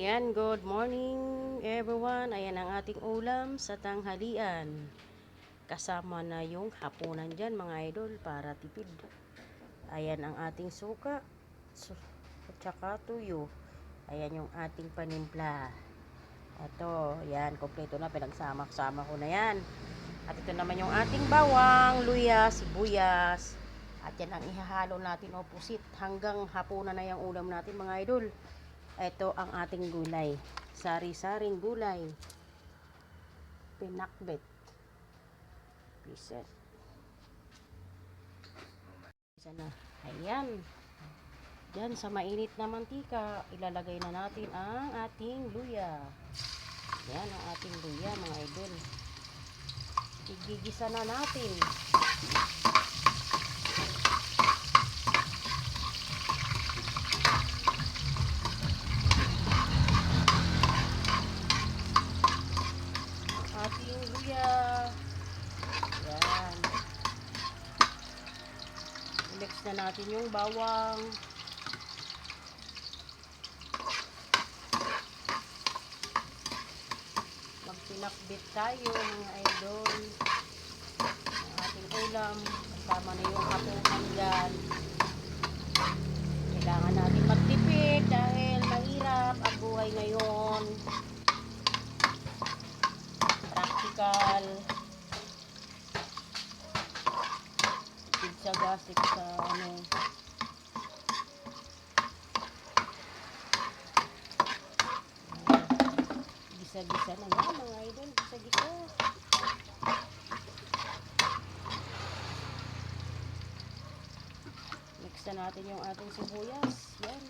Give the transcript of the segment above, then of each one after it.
Ayan, good morning everyone. Ayan ang ating ulam sa tanghalian. Kasama na yung hapunan dyan mga idol para tipid. Ayan ang ating suka at saka tuyo. Ayan yung ating panimpla. Ito, yan, kompleto na, pinagsama-sama ko na yan. At ito naman yung ating bawang, luya, sibuyas. At yan ang ihahalo natin opposite hanggang hapunan na yung ulam natin mga idol. Ito ang ating gulay. Sari-saring gulay. Pinakbet. Piset. Isa na. Ayan. Diyan sa mainit na mantika, ilalagay na natin ang ating luya. Yan ang ating luya mga idol. Igigisa na natin. Ating luya. Yan. I-mix na natin yung bawang. Magpinakbit tayo mga idol. Ang ating ulam. Kasama na yung hapunan dyan. Kailangan natin magtipid dahil mahirap ang buhay ngayon. Practical. Tipid sa gas, tipid sa ano. Gisa-gisa na yan mga idol. Gisa-gisa. Mix na natin yung ating sibuyas. Yan.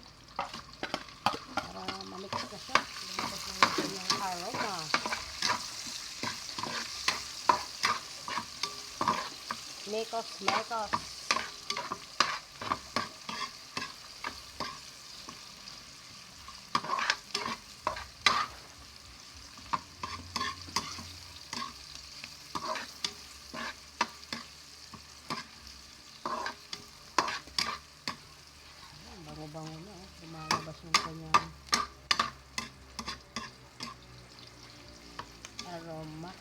Para mamix na siya. Lumabas na natin yung aroma. Mekos, mekos. Bango-bango na. Lumalabas yung kanyang aroma.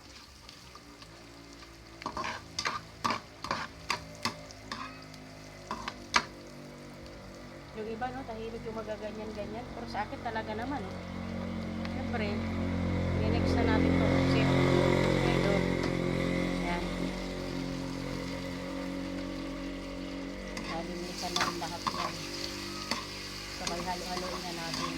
Yung iba no, tahimik yung magaganyan-ganyan. Pero sa akin talaga naman. Siyempre, i-mix na natin ito. Sip. Ito. Ayan. Halimisan na lahat yan. Sabay halo-haloin na natin.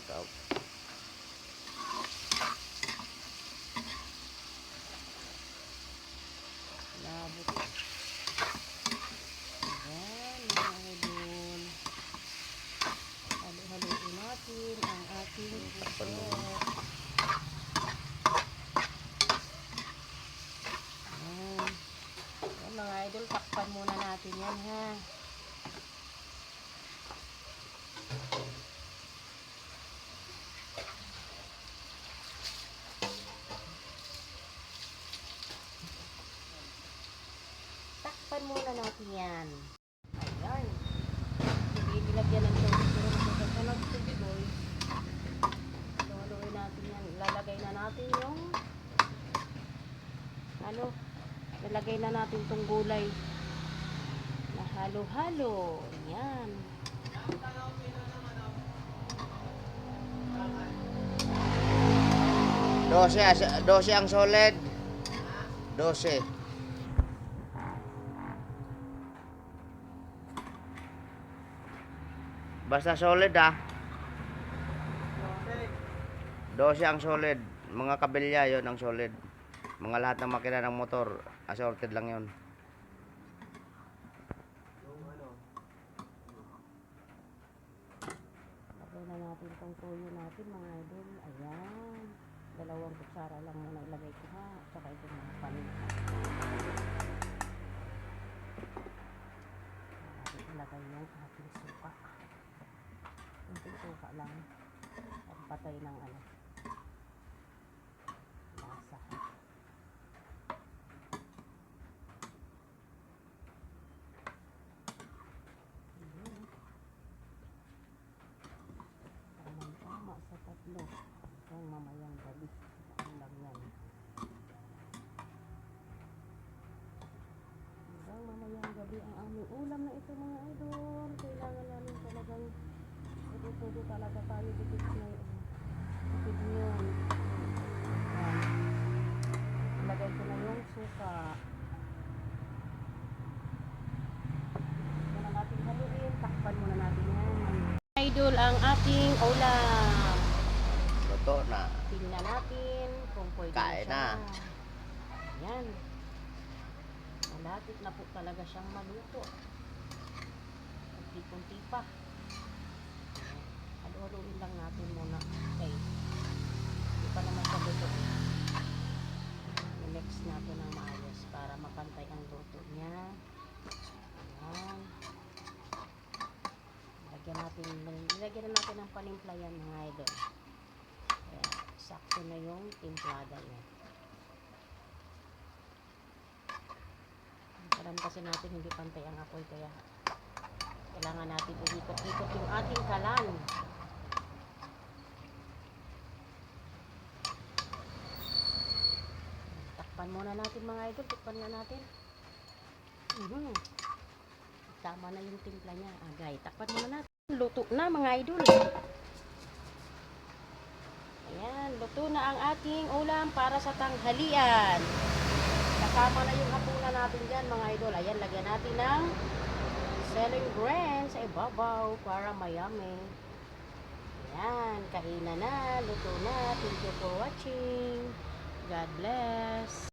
Ikaw. Labot. Ayan, mga idol. Halo-haloin natin ang ating Takpan mo. Ayan. Ayan, mga idol, takpan muna natin yan ha. Takpan muna natin yan. Ayan. Hindi nilagyan ng tubig. Pero sa nagtubig, boy. Halo-haloin natin yan. Ilalagay na natin yung lalagay na natin tong gulay na halo-halo. Ayan. Dose ang solid. 12. Basta solid ah. 12 ang solid. Mga kabilya yon ang solid. Mga lahat ng makina ng motor, assorted lang yon. Lagay na natin itong tuyo natin mga idol. Ayan. 2 kutsara lang muna ilagay ko ha. Tsaka ito mga panin. Natin ilagay yung ating suka. Kunting suka lang. At patay ng ano. Tingnan natin kung pwede Kain na siya. na. Ayan. Malapit na po talaga siyang maluto. Kunti-kunti pa. Halo-haloin lang natin muna. Okay. Hindi pa naman siya luto. I-mix natin ng maayos para mapantay ang luto niya. Ayan. Nilagyan na natin ng panimpla yan mga idol. Kaya sakto na yung timplada niya. Alam kasi natin hindi pantay ang apoy kaya kailangan natin iikot-ikot yung ating kalan. Takpan muna natin mga idol. Takpan na natin. Tama na yung timpla niya. Agay, takpan muna natin. Luto na mga idol. Ayan, luto na ang ating ulam para sa tanghalian. Kasama na yung hapunan natin dyan mga idol. Ayan, lagyan natin ng celery grains sa ibabaw para mayami. Ayan, kainan na, luto na. Thank you for watching. God bless.